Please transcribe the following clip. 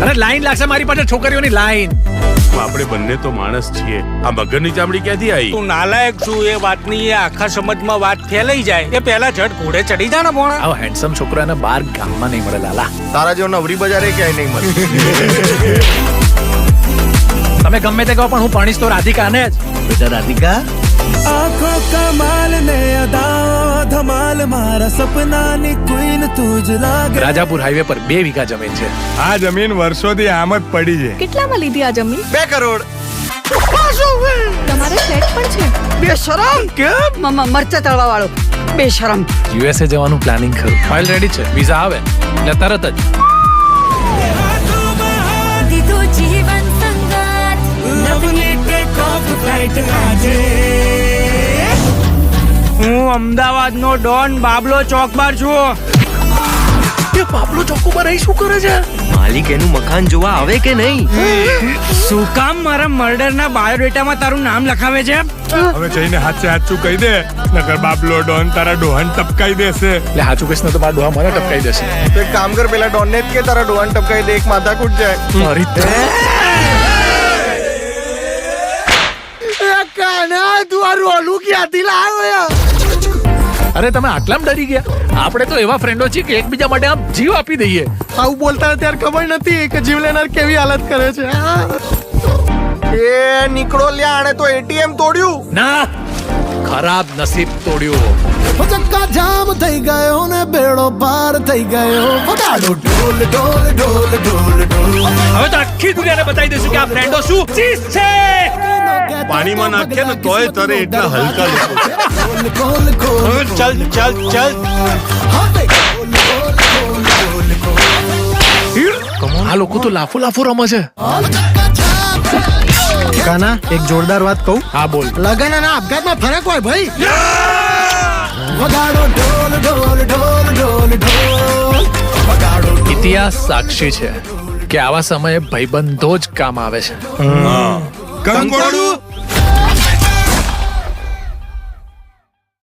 અરે લાઈન લાગશે મારી પાસે છોકરીઓની લાઈન. આપણે બંને તો માણસ છીએ. આ મગરની ચામડી ક્યાંથી આવી? તું નાલાયક છું એ વાતની એ આખા સમાજમાં વાત ફેલાઈ જાય એ પહેલા ઝટ ઘોડે ચડી જા ને ભોણા. આવો હેન્ડસમ છોકરાને બાર ગામમાં નહીં મળે લાલા. તારા જેવો નવરી બજારે ક્યાંય નહીં મળે. તમે ગમે તે કહો પણ હું પરણીશ તો રાધિકાને જ. બેટા રાધિકા, આંખો કમાલ ને અદા ધમાલ મારા સપનાની ક્વીન તું જ લાગે. રાજાપુર હાઈવે પર 2 વીઘા જમીન છે. આ જમીન વર્ષોથી આમ જ પડી છે. કેટલામાં લીધી આ જમીન? 2 કરોડ. તમારે ફ્લેટ પણ છે? બેશરમ કેમ મરચા તળવા વાળો બેશરમ. યુએસએ જવાનું પ્લાનિંગ ખરું. ફાઇલ રેડી છે, વિઝા આવે એટલે તરત જ. હું અમદાવાદનો ડોન બાબલો ચોકબાર છું. કે પાપલો ચોક્કુ પર અહીં શું કરે છે? માલિક એનું મકાન જોવા આવે કે નહીં? શું કામ મારા મર્ડરના બાયોડેટામાં તારું નામ લખાવે છે? હવે જઈને હાચું કહી દે, નકર બાબલો ડોન તારા ડોહન ટપકાઈ દેશે. એટલે હાચું કહીશ ને તો મારા ડોહા મને ટપકાઈ દેશે. તો એક કામ કર, પેલા ડોન ને જ કે તારા ડોહન ટપકાઈ દે, એક માથાકૂટ જાય. મારી કાના તું આ રોલું ક્યાંથી લાવ્યો? અરે તમે આટલામ ડરી ગયા? આપણે તો એવા ફ્રેન્ડો છીએ કે એકબીજા માટે આમ જીવ આપી દઈએ. આવું બોલતા ત્યારે ખબર નથી કે જીવ લેનાર કેવી હાલત કરે છે. એ નીકળો લ્યા, આણે તો એટીએમ તોડ્યું. ના, ખરાબ નસીબ તોડ્યું. ચક્કા જામ થઈ ગયો ને બેડો પાર થઈ ગયો. વગાડો ઢોલ ઢોલ ઢોલ ઢોલ ઢોલ. હવે તો આખી દુનિયાને બતાવી દઈશું કે આ ફ્રેન્ડો શું ચીજ છે. પાણીમાં નાખીએ ને તોય તરે એટલા હલકા લોકો છે. ખોલ ખોલ ચલ ચલ ચલ. આ લોકો તો લાફો લાફો રમે છે. કાના, એક જોરદાર વાત કહું? હા બોલ. લગન અને આપઘાતમાં ફરક હોય ભાઈ. વગાડો ઢોલ ઢોલ ઢોલ ઢોલ ઢોલ. વગાડો ઇતિહાસ સાક્ષી છે કે આવા સમયે ભાઈબંધો જ કામ આવે છે. કંકોડું